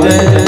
Thank you.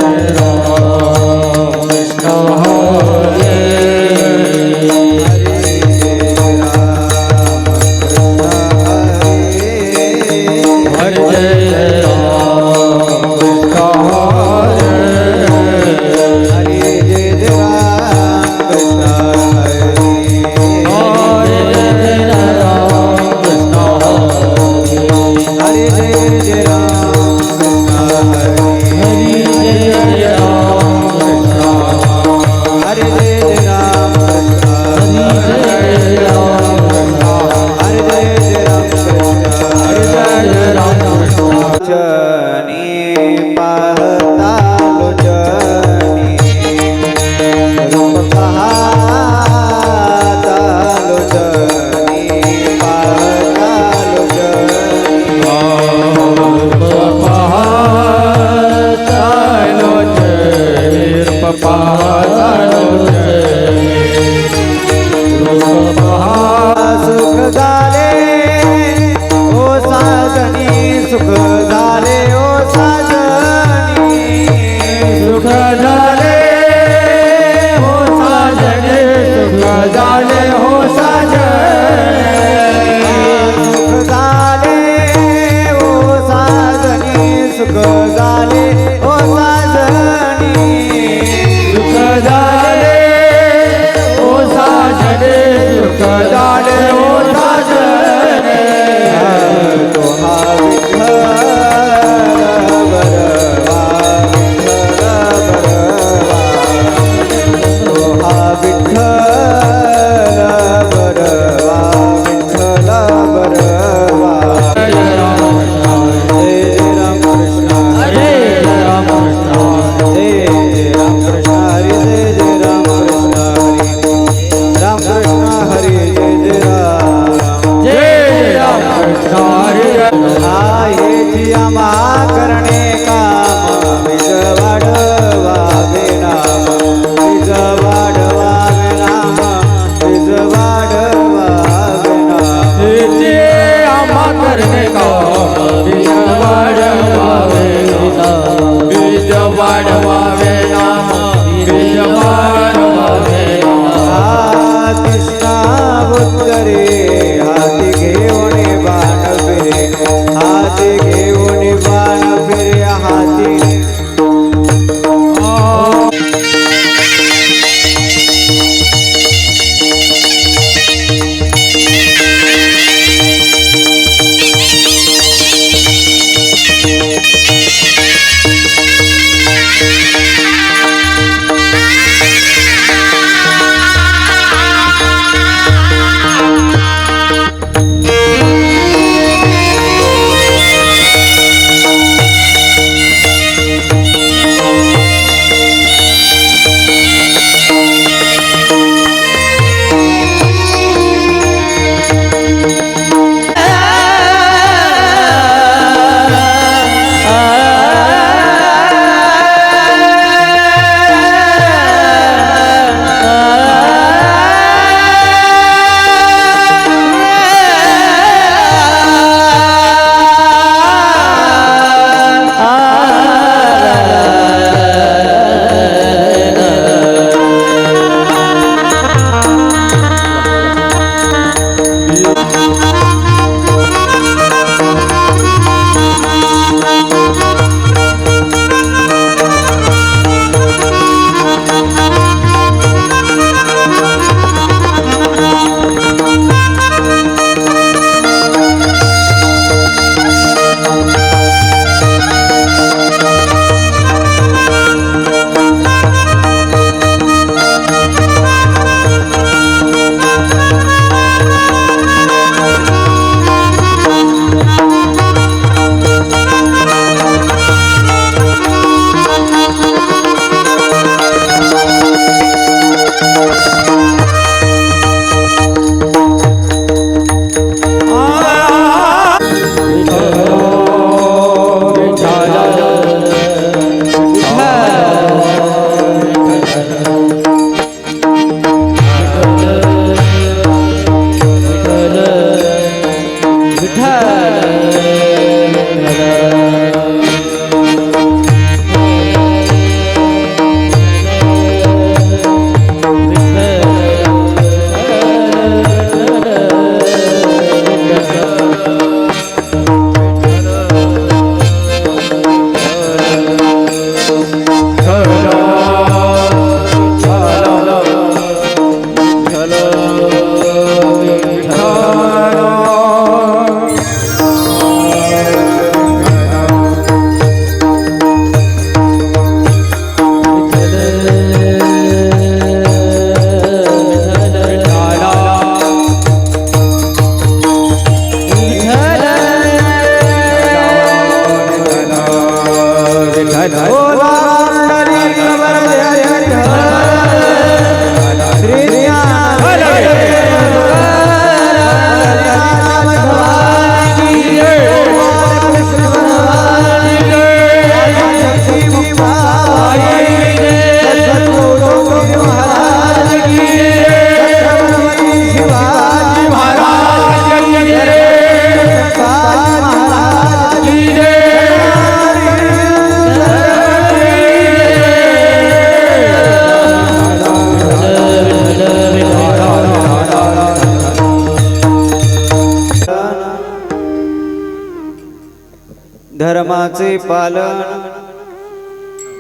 धर्माचे पालन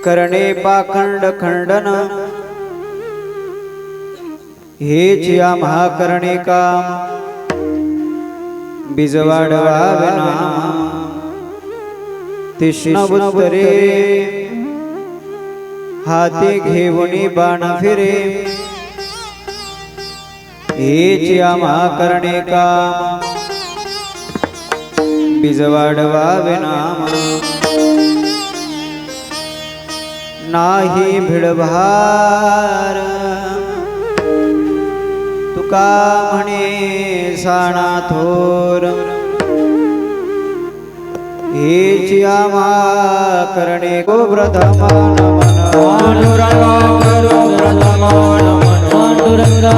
करणे पाखंड खंडन हेच या महाकरणे काम बीज वाढवावे नाम तीक्ष्ण उत्तरे हाती घेऊनी बाण फिरे हेच या महाकरणे काम बीज वाढवावे नाम नाही भिडभार तुका म्हणे साणा थोर हेच या महाकरणे को प्रथम नमन पांडुरंगा करू प्रथम नमन पांडुरंगा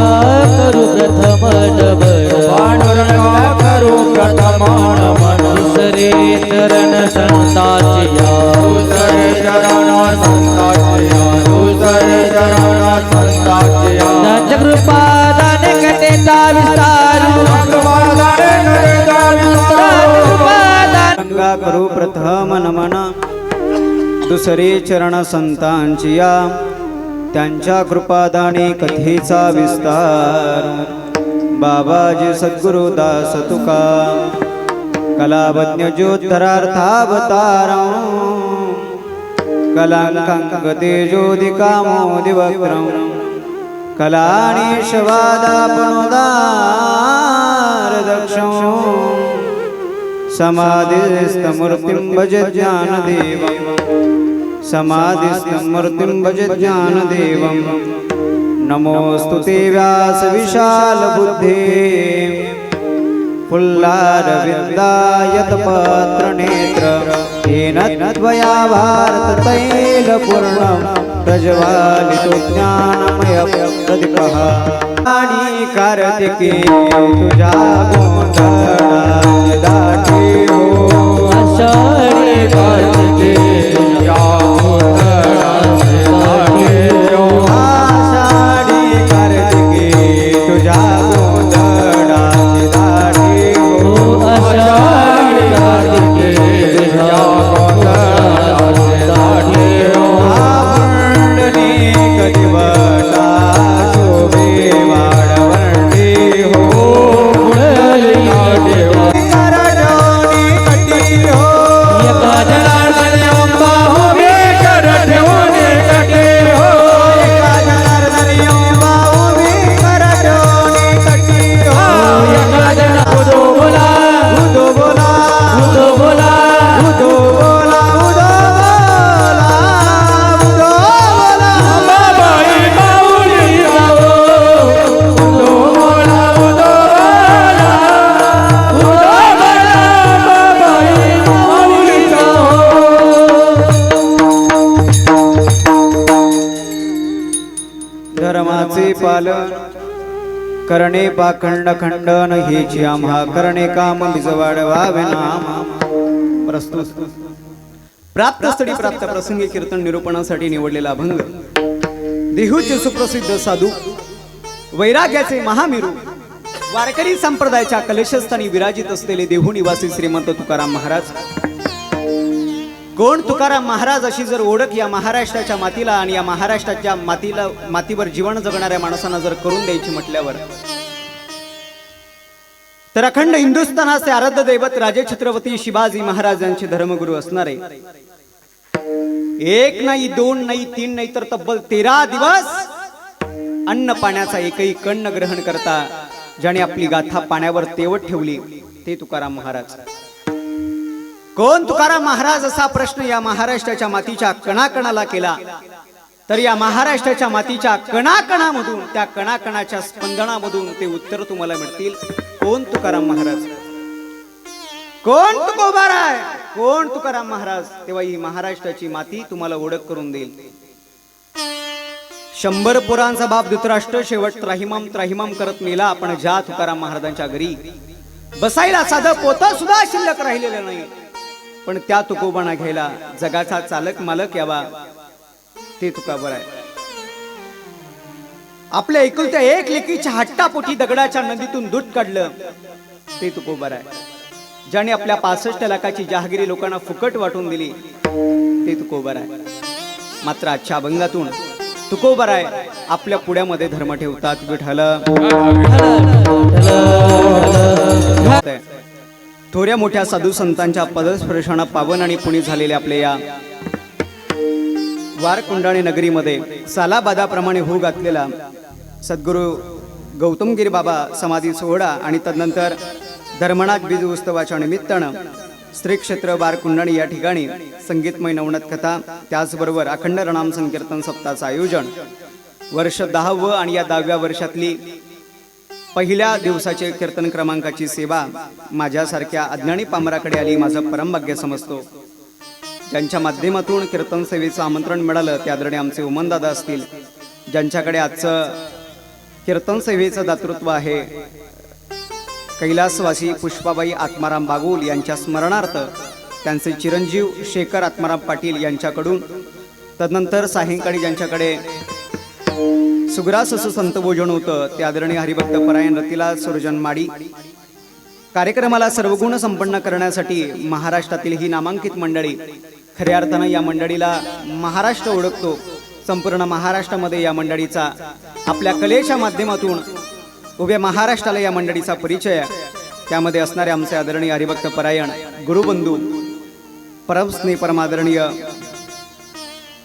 करू प्रथम नमन पांडुरंगा करू प्रथम नमन दुसरे चरण संताचिया दुसरे चरण संताचिया दुसरे चरण संताचिया कृपा दाने कटेचा विस्तार गंगा करू प्रथम नमन दुसरे चरण संतांची या त्यांच्या कृपादाने कथेचा विस्तार बाबाजी सद्गुरु दास तुका कलावज्ञ ज्योतरार्थावतार कलांकांक तेजोदिका मोदिवक्रम कलाणीश वादापणोदार दक्षं समाधिस्थमूर्तिं भज ज्ञानदेवं समाधिस्थमूर्तिं भज ज्ञानदेवं नमोऽस्तु ते व्यास विशाल बुद्धे फुल्लारविन्दायत पत्र नेत्र येन त्वया भारत तैल पूर्णं प्रज्वालितो ज्ञानमय प्रदीपः आणि कार्तिके तुझ्या गोंधळाची दाटी हो आषाढी कार्तिके तुझ्या गोंधळाची दाटी हो आषाढी कार्तिके तुझ्या गोंधळाची दाटी हो आषाढी कार्तिके तुझ्या गोंधळाची दाटी हो दिवटा शोभे वाढवंडी हो धर्माचे पालन करणे पाखंड खंडन हेच या महाकरणे काम बीज वाढवावे नाम प्रस्तुत प्राप्त स्थळी प्राप्त प्रसंगी कीर्तन निरूपणासाठी निवडलेला अभंग देहूचे सुप्रसिद्ध साधू वैराग्याचे महामेरू वारकरी संप्रदायाच्या कलेशस्थानी विराजित असलेले देहू निवासी श्रीमंत तुकाराम महाराज कोण तुकाराम महाराज अशी जर ओळख या महाराष्ट्राच्या मातीला आणि या महाराष्ट्राच्या मातीवर जीवन जगणाऱ्या माणसांना जर करून द्यायची म्हटल्यावर तर अखंड हिंदुस्थानाचे आराध्य दैवत राजे छत्रपती शिवाजी महाराज यांचे धर्मगुरू असणारे एक नाही दोन नाही तीन नाही तर तब्बल 13 दिवस अन्न पाण्याचा एकही कण न ग्रहण करता ज्याने आपली गाथा पाण्यावर तेवत ठेवली ते तुकाराम महाराज कोण तुकाराम महाराज असा प्रश्न या महाराष्ट्राच्या मातीच्या कणाकणाला केला तर या महाराष्ट्राच्या मातीच्या कणाकणामधून त्या कणाकणाच्या स्पंदनामधून ते उत्तर तुम्हाला मिळतील कोण तुकाराम महाराज कोण तुकोबाराय कोण तुकाराम महाराज तेव्हा ही महाराष्ट्राची माती तुम्हाला ओळख करून देईल 100 पुरांचा बाप धृतराष्ट्र शेवट त्राहिमाम करत मेला पण ज्या तुकाराम महाराजांच्या घरी बसायला साधं पोतं सुद्धा शिल्लक राहिलेलं नाही पण त्या तुकोबांना घ्यायला जगाचा चालक मालक यावा ते तुकाबर आहे आपल्या एकुलत्या एक लेकीच्या हट्टापोटी दगडाच्या नदीतून दूध काढलं ते तुकोबर आहे ज्याने आपल्या 65 लाखाची जहागिरी लोकांना फुकट वाटून दिली ते तुकोबराय. मात्र आजच्या अभंगातून तुकोबराय आपल्या पुढ्यामध्ये धर्म ठेवतात. विठ्ठल थोड्या मोठ्या साधू संतांच्या पदस्पर्शाने पावन आणि पुणी झालेल्या आपल्या या वारकुंडाणी नगरीमध्ये सालाबादाप्रमाणे होऊ घातलेला सद्गुरू गौतमगिरी बाबा समाधी सोहळा आणि तदनंतर धर्मनाथ बीज उत्सवाच्या निमित्तानं श्री क्षेत्र वारकुंडाणी या ठिकाणी संगीतमय नवनत कथा, त्याचबरोबर अखंड रणाम संकीर्तन सप्ताहाचं आयोजन वर्ष 10व आणि या 10व्या वर्षातली पहिल्या दिवसाचे कीर्तन क्रमांकाची सेवा माझ्यासारख्या अज्ञानी पामराकडे आली. माझं परमभाग्य समजतो. ज्यांच्या माध्यमातून कीर्तन सेवेचं आमंत्रण मिळालं ते आदरणीय आमचे उमनदादा असतील, ज्यांच्याकडे आजचं कीर्तन सेवेचं दातृत्व आहे. कैलासवासी पुष्पाबाई आत्माराम बागुल यांच्या स्मरणार्थ त्यांचे चिरंजीव शेखर आत्माराम पाटील यांच्याकडून, तदनंतर सायंकाळी ज्यांच्याकडे सुग्रास असं संतभोजन होतं ते आदरणीय हरिभक्त परायण रतिलाल सुरजन माडी. कार्यक्रमाला सर्वगुण संपन्न करण्यासाठी महाराष्ट्रातील ही नामांकित मंडळी, खऱ्या अर्थानं या मंडळीला महाराष्ट्र ओळखतो. संपूर्ण महाराष्ट्रामध्ये या मंडळीचा आपल्या कलेच्या माध्यमातून उभ्या महाराष्ट्राला या मंडळीचा परिचय आहे. त्यामध्ये असणारे आमचे आदरणीय हरिभक्त परायण गुरुबंधू परमस्नेह परमादरणीय,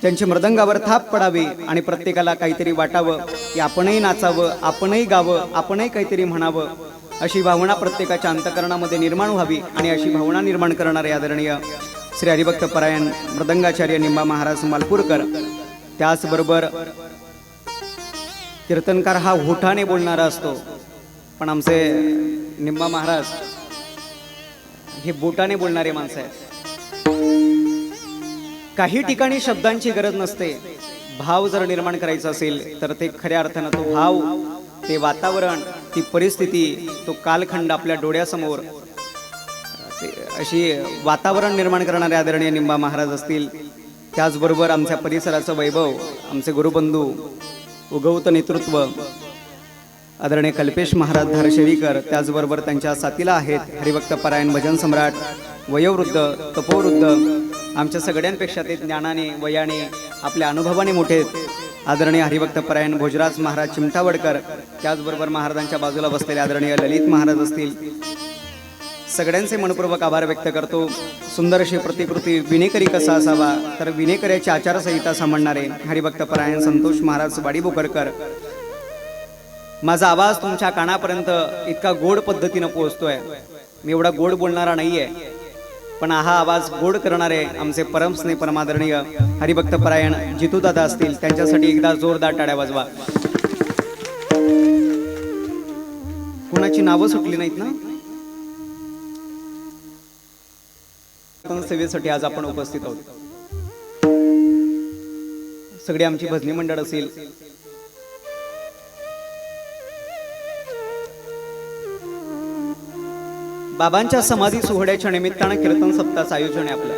त्यांची मृदंगावर थाप पडावी आणि प्रत्येकाला काहीतरी वाटावं की आपणही नाचावं, आपणही गावं, आपणही काहीतरी म्हणावं, अशी भावना प्रत्येकाच्या अंतकरणामध्ये निर्माण व्हावी. आणि अशी भावना निर्माण करणारे आदरणीय श्री हरिभक्त परायण मृदंगाचार्य निंबा महाराज मालपूरकर. त्याचबरोबर कीर्तनकार हा होठाने बोलणारा असतो, पण आमचे निंबा महाराज हे बोटाने बोलणारे माणसं आहेत. काही ठिकाणी शब्दांची गरज नसते. भाव जर निर्माण करायचा असेल तर ते खऱ्या अर्थानं तो भाव, ते वातावरण, ती परिस्थिती, तो कालखंड आपल्या डोळ्यासमोर अशी वातावरण निर्माण करणारे आदरणीय निंबा महाराज असतील. त्याचबरोबर आमच्या परिसराचं वैभव आमचे गुरुबंधू उगवत नेतृत्व आदरणीय कल्पेश महाराज धारशेरीकर, त्याचबरोबर त्यांच्या साथीला आहेत हरिभक्त परायण भजन सम्राट, वयोवृद्ध, तपोवृद्ध, आमच्या सगळ्यांपेक्षा ते ज्ञानाने, वयाने, आपल्या अनुभवाने मोठे आदरणीय हरिभक्त परायण भोजराज महाराज चिमटावडकर. त्याचबरोबर महाराजांच्या बाजूला बसलेले आदरणीय ललित महाराज असतील. सगळ्यांचे मनपूर्वक आभार व्यक्त करतो. सुंदर अशी प्रतिकृती विनेकरी कसा असावा तर विनेकऱ्याची आचारसंहिता सांभाळणारे हरिभक्त परायण संतोष महाराज वाडीबोकरकर. माझा आवाज तुमच्या कानापर्यंत इतका गोड पद्धतीनं पोहोचतोय. मी एवढा गोड बोलणारा नाहीये, पण हा आवाज गोड करणारे आमचे परमस्नेह परमादरणीय हरिभक्त परायण जितूदादा असतील. त्यांच्यासाठी एकदा जोरदार टाळ्या वाजवा. कोणाची नावं सुटली नाहीत ना? सेवेसाठी आज आपण उपस्थित आहोत. सगळी आमची भजनी मंडळ असेल, बाबांच्या समाधी सोहळ्याच्या निमित्तानं कीर्तन सप्ताहाचं आयोजन आहे आपलं.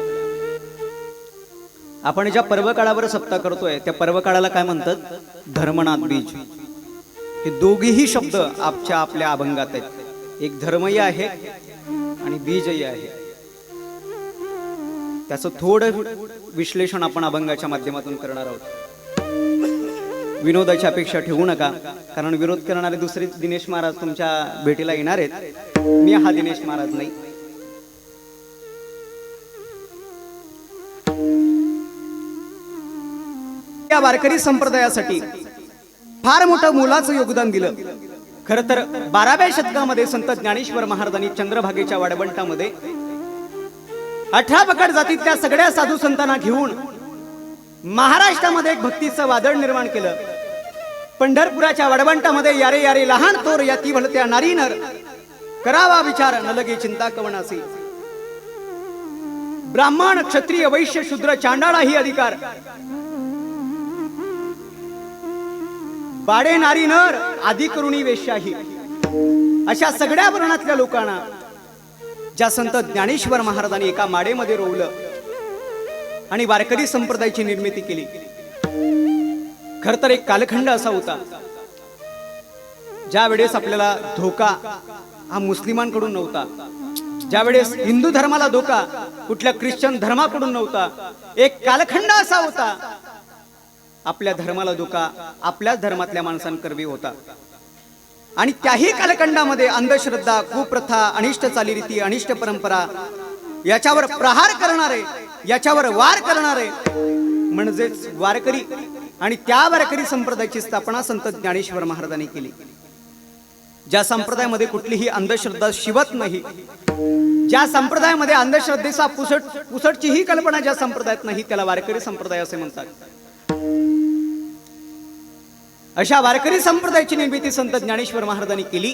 आपण ज्या पर्व काळावर सप्ताह करतोय त्या पर्व काळाला काय म्हणतात? धर्मनाथ बीज. हे दोघेही शब्द आपल्या अभंगात आहेत. एक धर्मही आहे आणि बीजही आहे. त्याचं थोडं विश्लेषण आपण अभंगाच्या माध्यमातून करणार आहोत. विनोदाची अपेक्षा ठेवू नका, कारण विरोध करणारे दुसरे दिनेश महाराज तुमच्या भेटीला येणार आहेत. मी हा दिनेश महाराज नाही. या वारकरी संप्रदायासाठी फार मोठं मोलाचं योगदान दिलं. खरं तर 12व्या शतकामध्ये संत ज्ञानेश्वर महाराजांनी चंद्रभागेच्या वाडवंटामध्ये 18 पकड जातीतल्या सगळ्या साधू संतांना घेऊन महाराष्ट्रामध्ये एक भक्तीचं वादळ निर्माण केलं. पंढरपुराच्या वडवंटामध्ये यारे यारे लहान थोर याती भलत्या नारी नर करावा विचार न लगे चिंता कवनासी. ब्राह्मण, क्षत्रिय, वैश्य, शूद्र, चांडाळा ही अधिकार, बाडे नारी नर आदी करुणी वेश्याही, अशा सगळ्या वर्णातल्या लोकांना ज्या संत ज्ञानेश्वर महाराजांनी एका माडेमध्ये रोवलं आणि वारकरी संप्रदायाची निर्मिती केली. खर तर एक कालखंड असा होता ज्या वेळेस आपल्याला धोका हा मुस्लिमांकडून नव्हता, ज्यावेळेस हिंदू धर्माला धोका कुठल्या ख्रिश्चन धर्माकडून नव्हता, एक कालखंड असा होता आपल्या धर्माला धोका आपल्याच धर्मातल्या माणसांकरवी होता. आणि त्याही कालखंडामध्ये अंधश्रद्धा, कुप्रथा, अनिष्ट चालीरीती, अनिष्ट परंपरा याच्यावर प्रहार करणारे, याच्यावर वार करणारे म्हणजेच वारकरी, आणि त्या वारकरी संप्रदायाची स्थापना संत ज्ञानेश्वर महाराजांनी केली. ज्या संप्रदायामध्ये कुठलीही अंधश्रद्धा शिवत नाही, ज्या संप्रदायामध्ये अंधश्रद्धेचा पुसटची ही कल्पना ज्या संप्रदायात नाही, त्याला वारकरी संप्रदाय असे म्हणतात. अशा वारकरी संप्रदायाची निर्मिती संत ज्ञानेश्वर महाराजांनी केली.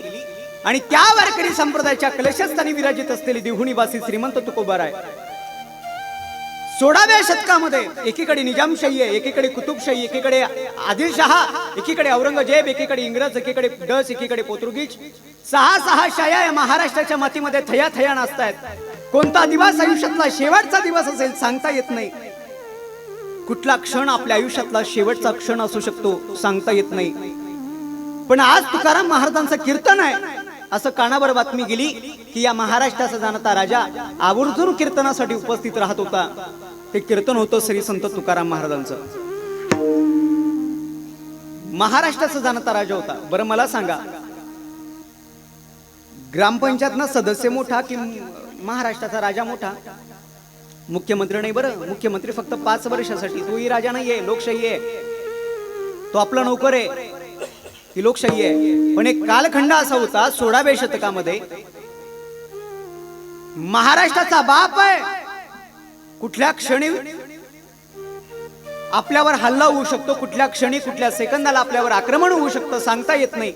आणि त्या वारकरी संप्रदायाच्या कलशस्थानी विराजित असलेले देहुणीवासी श्रीमंत तुकोबाराय 16व्या शतकामध्ये एकीकडे निजामशाही आहे, एकीकडे कुतुबशाही, एकीकडे आदिलशहा, एकीकडे औरंगजेब, एकीकडे इंग्रज, एकीकडे डच, एकीकडे पोर्तुगीज, 6 शाया या महाराष्ट्राच्या मातीमध्ये थया थया नाचतायत. कोणता दिवस आयुष्यातला शेवटचा दिवस असेल सांगता येत नाही. कुठला क्षण आपल्या आयुष्यातला शेवटचा क्षण असू शकतो सांगता येत नाही. पण आज तुकाराम महाराजांचं कीर्तन आहे असं कानावर बातमी गेली की या महाराष्ट्राचा जाणता राजा आवर्जून कीर्तनासाठी उपस्थित राहत होता. ते कीर्तन होतं श्री संत तुकाराम महाराजांचं. महाराष्ट्राचा जाणता राजा होता. बरं मला सांगा, ग्रामपंचायतनं सदस्य मोठा की महाराष्ट्राचा राजा मोठा? मुख्यमंत्री नाही. बरं, मुख्यमंत्री फक्त 5 वर्षासाठी, तोही राजा नाहीये, लोकशाही आहे. तो आपला नोकर आहे, ही लोकशाही आहे. पण एक कालखंड असा होता 16व्या शतकामध्ये, महाराष्ट्राचा बाप आहे, कुठल्या क्षणी आपल्यावर हल्ला होऊ शकतो, कुठल्या क्षणी कुठल्या सेकंदाला आपल्यावर आक्रमण होऊ शकतं सांगता येत नाही.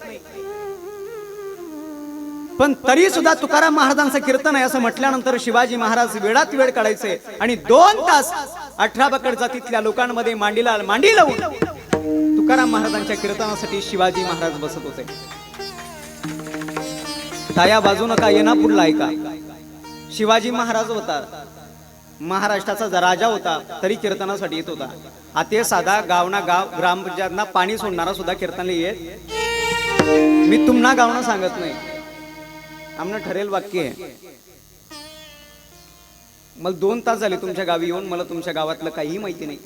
पण तरी सुद्धा तुकाराम महाराजांचं कीर्तन आहे असं म्हटल्यानंतर शिवाजी महाराज वेळात वेळ काढायचे आणि 2 तास 18 बकड जातीतल्या लोकांमध्ये मांडीला मांडी लावून तुकाराम महाराजांच्या कीर्तनासाठी शिवाजी महाराज बसत होते. टाया बाजू नका, येणापूरला ऐका. शिवाजी महाराज होता, महाराष्ट्राचा राजा होता, तरी कीर्तनासाठी येत होता. आता साधा गावना गाव ग्रामपंचायतना पाणी सोडणारा सुद्धा कीर्तनला येत. मी तुम्हाला गावना सांगत नाही, आमनं ठरेल वाक्य आहे. मला 2 तास झाले तुमच्या गावी येऊन, मला तुमच्या गावातलं काहीही माहिती नाही.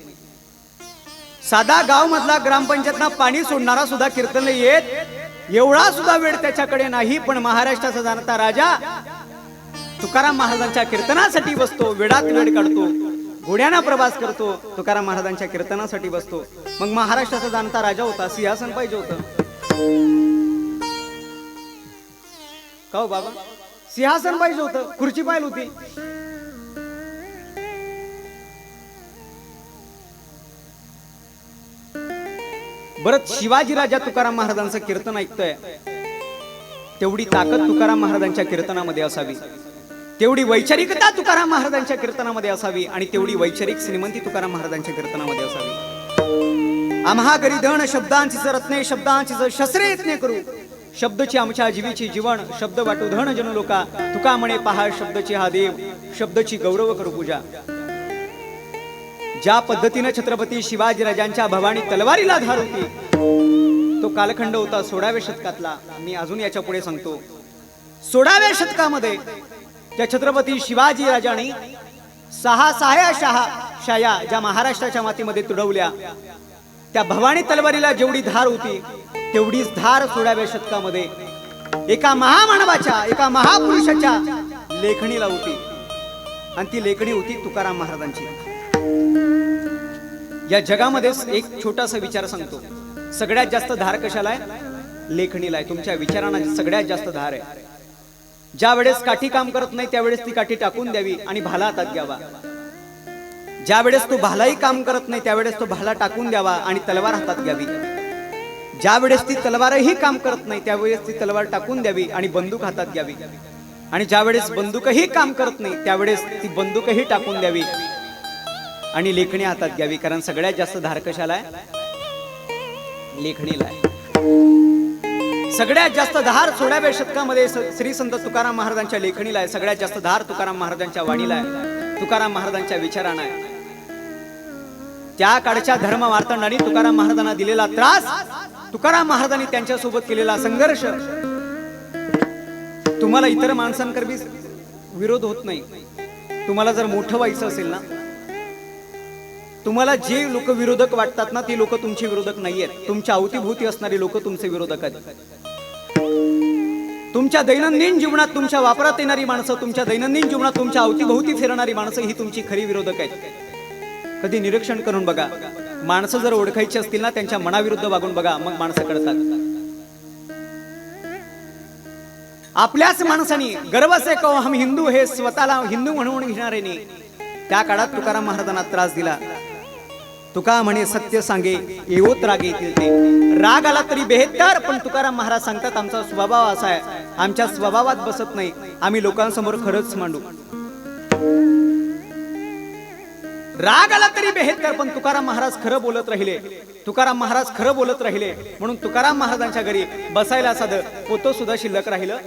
साधा गाव मधला ग्रामपंचायतना पाणी सोडणारा सुद्धा कीर्तनला येत, एवढा सुद्धा वेळ त्याच्याकडे नाही. पण महाराष्ट्राचा जाणता राजा तुकाराम महाराजांच्या कीर्तनासाठी बसतो, वेळात वेळ काढतो, घोड्याना प्रवास करतो, तुकाराम महाराजांच्या कीर्तनासाठी बसतो. मग महाराष्ट्राचा जाणता राजा होता, सिंहासन पाहिजे होतं का हो बाबा? सिंहासन पाहिजे होतं, खुर्ची पाहिजे होती. बरं, शिवाजी राजा तुकाराम महाराजांचं कीर्तन ऐकतोय, तेवढी ताकद तुकाराम महाराजांच्या कीर्तनामध्ये असावी, तेवढी वैचारिकता तुकाराम महाराजांच्या कीर्तनामध्ये असावी, आणि तेवढी वैचारिक श्रीमंती तुकाराम महाराजांच्या कीर्तनामध्ये असावी. आम्हा गरिधन शब्दांचीच रत्ने, शब्दांचीच शस्त्रे यत्ने करू, शब्दची आमच्या जीवीची जीवन, शब्द वाटू धन जन लोका, तुका म्हणे पहा शब्दची हा देव, शब्दची गौरव करू पूजा. ज्या पद्धतीने छत्रपती शिवाजी राजांच्या भवानी तलवारीला धार होती, तो कालखंड होता 16व्या शतकातला. मी अजून याच्या पुढे सांगतो. 16व्या शतकामध्ये त्या छत्रपती शिवाजी राजांनी 6 शाया ज्या महाराष्ट्राच्या मातीमध्ये तुडवल्या, त्या भवानी तलवारीला जेवढी धार होती तेवढीच धार 16व्या शतकामध्ये एका महामानवाच्या, एका महापुरुषाच्या लेखणीला होती, आणि ती लेखणी होती तुकाराम महाराजांची. या जगामध्ये एक छोटासा विचार सांगतो. सगळ्यात जास्त धार कशाला आहे? लेखणीला आहे. तुमच्या विचारांना सगळ्यात जास्त धार आहे. ज्या वेळेस काठी काम करत नाही त्यावेळेस ती काठी टाकून द्यावी आणि भाला हातात घ्यावा. ज्या वेळेस तो भालाही काम करत नाही त्यावेळेस तो भाला टाकून द्यावा आणि तलवार हातात घ्यावी. ज्या वेळेस ती तलवारही काम करत नाही त्यावेळेस ती तलवार टाकून द्यावी आणि बंदूक हातात घ्यावी. आणि ज्या वेळेस बंदूकही काम करत नाही त्यावेळेस ती बंदूकही टाकून द्यावी आणि लेखणी हातात घ्यावी. कारण सगळ्यात जास्त धार कशाला आहे? लेखणीला आहे. सगळ्यात जास्त धार 16व्या शतकामध्ये श्री संत तुकाराम महाराजांच्या लेखणीला आहे. सगळ्यात जास्त धार तुकाराम महाराजांच्या वाणीला आहे, तुकाराम महाराजांच्या विचारांना आहे. त्या काळच्या धर्म मार्तंडांनी तुकाराम महाराजांना दिलेला त्रास, तुकाराम महाराजांनी त्यांच्या सोबत केलेला संघर्ष तुम्हाला इतर माणसांकरवी विरोध होत नाही. तुम्हाला जर मोठं व्हायचं असेल ना, तुम्हाला जे लोक विरोधक वाटतात ना, ती लोक तुमचे विरोधक नाहीयेत. तुमच्या अवतीभोवती असणारी लोक तुमचे विरोधक आहेत. तुमच्या दैनंदिन जीवनात तुमच्या वापरात येणारी माणसं, तुमच्या दैनंदिन जीवनात तुमच्या अवतीभोवती फिरणारी माणसं ही तुमची खरी विरोधक आहेत. कधी निरीक्षण करून बघा. माणसं जर ओळखायची असतील ना, त्यांच्या मनाविरुद्ध वागून बघा, मग माणसं कळतात. आपल्याच माणसानी गर्व से कहो हम हिंदू हे स्वतःला हिंदू म्हणून घेणारे नाही. त्या काळात तुकाराम महाराजांना त्रास दिला. तुका म्हणे सत्य सांगे येवोत राग येतील ते. राग आला तरी बेहत्तर, पण तुकाराम महाराज सांगतात आमचा स्वभाव असा आहे, आमच्या स्वभावात बसत नाही, आम्ही लोकांसमोर खरंच मांडू. राग आला तरी बेहत्तर, पण तुकाराम महाराज खरं बोलत राहिले. तुकाराम महाराज खरं बोलत राहिले म्हणून तुकाराम महाराजांच्या घरी बसायला साधं पोतं सुद्धा शिल्लक राहिलं.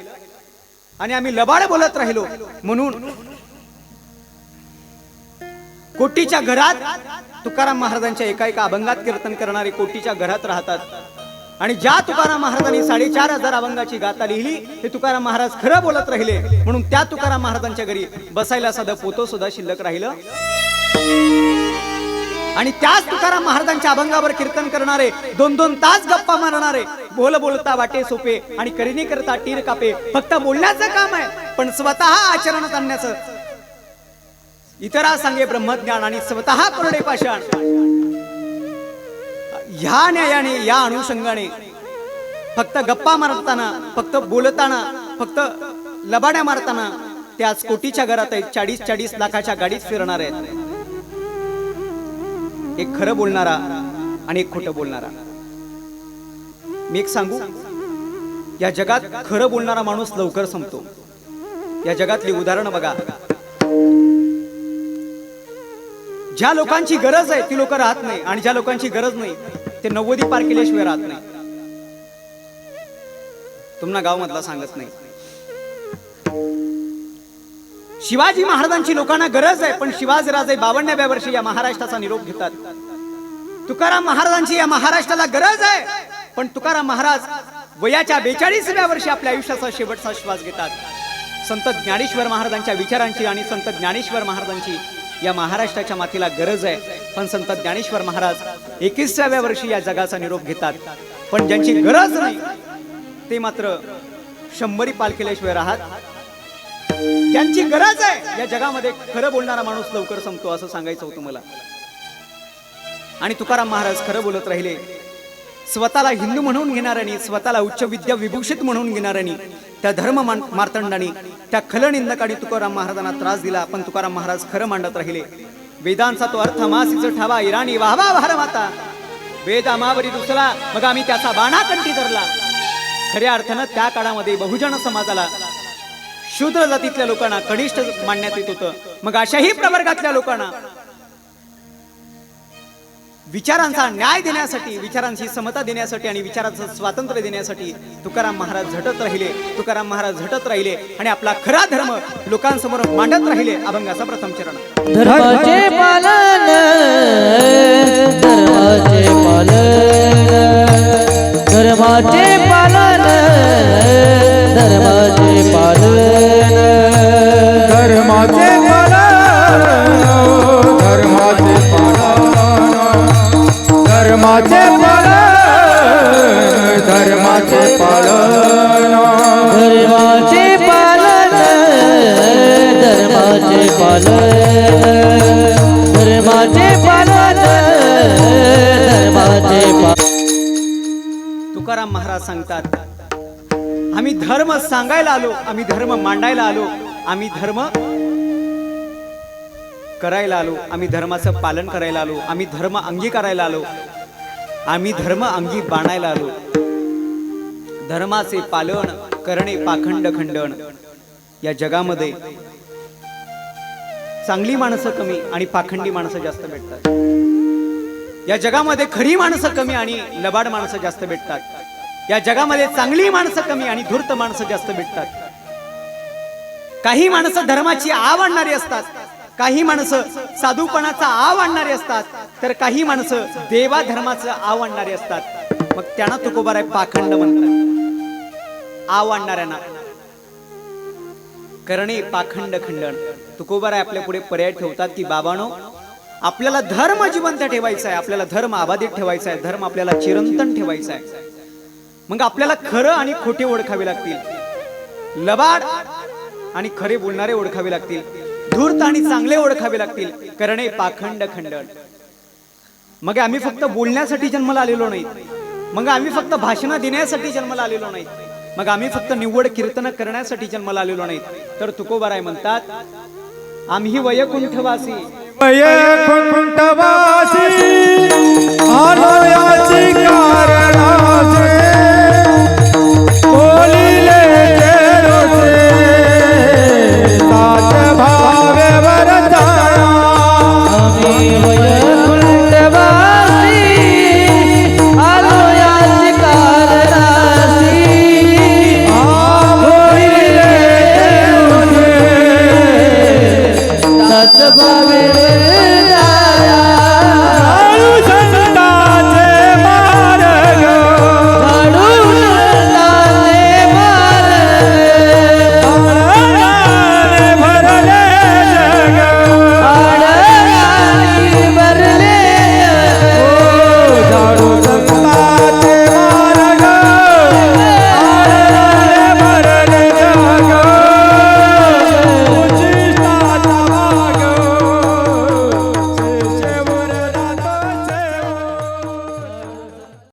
आणि आम्ही लबाड बोलत राहिलो म्हणून कोटीच्या घरात तुकाराम महाराजांच्या एका अभंगात कीर्तन करणारे कोटीच्या घरात राहतात. आणि ज्या तुकाराम महाराजांनी 4,500 अभंगाची गाथा लिहिली, ते तुकाराम महाराज खरं बोलत राहिले म्हणून त्या तुकाराम महाराजांच्या घरी बसायला साधं पोतं सुद्धा शिल्लक राहिलं. आणि त्याच तुकाराम महाराजांच्या अभंगावर कीर्तन करणारे 2-2 तास गप्पा मारणारे, बोलता वाटे सोपे आणि करीनी करता टीर कापे, फक्त बोलण्याचं काम आहे पण स्वतः आचरणात आणण्याचं. इतरा सांगे ब्रह्मज्ञान आणि स्वतः कोरडे पाषाण. ह्या न्यायाने, या अनुषंगाने फक्त गप्पा मारताना, फक्त बोलताना, फक्त लबाड्या मारताना त्याच कोटीच्या घरात आहेत, 40-40 लाखाच्या गाडीत फिरणार आहेत. एक खरं बोलणारा आणि एक खोटं बोलणारा. मी एक सांगू, या जगात खरं बोलणारा माणूस लवकर संपतो. या जगातली उदाहरणं बघा. ज्या लोकांची गरज आहे ती लोक राहत नाही, आणि ज्या लोकांची गरज नाही ते 90 पार केल्याशिवाय राहत नाही. तुम्हाला गाव मधला सांगत नाही. शिवाजी महाराजांची लोकांना गरज आहे, पण शिवाजीराजे 52व्या वर्षी या महाराष्ट्राचा निरोप घेतात. तुकाराम महाराजांची या महाराष्ट्राला गरज आहे, पण तुकाराम महाराज वयाच्या 42व्या वर्षी आपल्या आयुष्याचा शेवटचा श्वास घेतात. संत ज्ञानेश्वर महाराजांच्या विचारांची आणि संत ज्ञानेश्वर महाराजांची या महाराष्ट्राच्या मातीला गरज आहे, पण संत ज्ञानेश्वर महाराज 21व्या वर्षी या जगाचा निरोप घेतात. पण ज्यांची गरज नाही ते मात्र 100 पाल केल्याशिवाय राहत. ज्यांची गरज आहे या जगामध्ये खरं बोलणारा माणूस लवकर संपतो, असं सांगायचं होतं मला. आणि तुकाराम महाराज खरं बोलत राहिले. स्वतःला हिंदू म्हणून घेणाऱ्यांनी, स्वतःला उच्च विद्या विभूषित म्हणून घेणाऱ्यांनी, त्या धर्म मार्तंडांनी, त्या खलनिंदकांनी तुकाराम महाराजांना त्रास दिला, पण तुकाराम महाराज खरं मांडत राहिले. वेदांचा तो अर्थ मासीच ठावा इराणी वाहवा वाहर माता. वेद आमावरी दुसरा मग आम्ही त्याचा बाणा कंठी धरला. खऱ्या अर्थानं त्या काळामध्ये बहुजन समाजाला, शूद्र जातीतल्या लोकांना कनिष्ठ मानण्यात येत होतं. मग अशाही प्रवर्गातल्या लोकांना विचारांचा न्याय देण्यासाठी, विचारांची समता देण्यासाठी आणि विचारांचं स्वातंत्र्य देण्यासाठी तुकाराम महाराज झटत राहिले. तुकाराम महाराज झटत राहिले आणि आपला खरा धर्म लोकांसमोर मांडत राहिले. अभंगाचा प्रथम चरण. धर्माचे पालन, धर्माचे पालन, धर्माचे पालन, धर्माचे पालन, धर्माचे पालन, धर्माचे पालन, धर्माचे पालन, धर्माचे पालन, धर्माचे पालन, धर्माचे पालन, धर्माचे पालन, धर्माचे पालन. तुकाराम महाराज सांगतात, आम्ही धर्म सांगायला आलो, आम्ही धर्म मांडायला आलो, आम्ही धर्म करायला आलो, आम्ही धर्माचं पालन करायला आलो, आम्ही धर्म अंगीकारायला आलो, आम्ही धर्म अंगी बाणायला आलो. धर्माचे पालन करणे पाखंड खंडन. या जगामध्ये चांगली माणसं कमी आणि पाखंडी माणसं जास्त भेटतात. या जगामध्ये खरी माणसं कमी आणि लबाड माणसं जास्त भेटतात. या जगामध्ये चांगली माणसं कमी आणि धूर्त माणसं जास्त भेटतात. काही माणसं धर्माची आव आणणारी असतात, काही माणसं साधूपणाचा आव आणणारी असतात, तर काही माणसं देवा धर्माचं आव आणणारी असतात. मग त्यांना तुकोबाराय पाखंड म्हणतात. आव आणणाऱ्यांना करणे पाखंड खंडन. तुकोबाराय आपल्या पुढे पर्याय ठेवतात की बाबानो, आपल्याला धर्म जिवंत ठेवायचा आहे, आपल्याला धर्म अबाधित ठेवायचा आहे, धर्म आपल्याला चिरंतन ठेवायचा आहे. मग आपल्याला खरं आणि खोटे ओळखावे लागतील, लबाड आणि खरे बोलणारे ओळखावे लागतील, धूर्त आणि चांगले ओळखावे लागतील. करणे पाखंड खंडन. मग आम्ही फक्त बोलण्यासाठी जन्माला आलेलो नाही, मग आम्ही फक्त भाषण देण्यासाठी जन्माला आलेलो नाही, मग आम्ही फक्त निव्वळ कीर्तन करण्यासाठी जन्माला आलेलो नाही. तर तुकोबाराय म्हणतात, आम्ही वैकुंठवासी वैकुंठवासी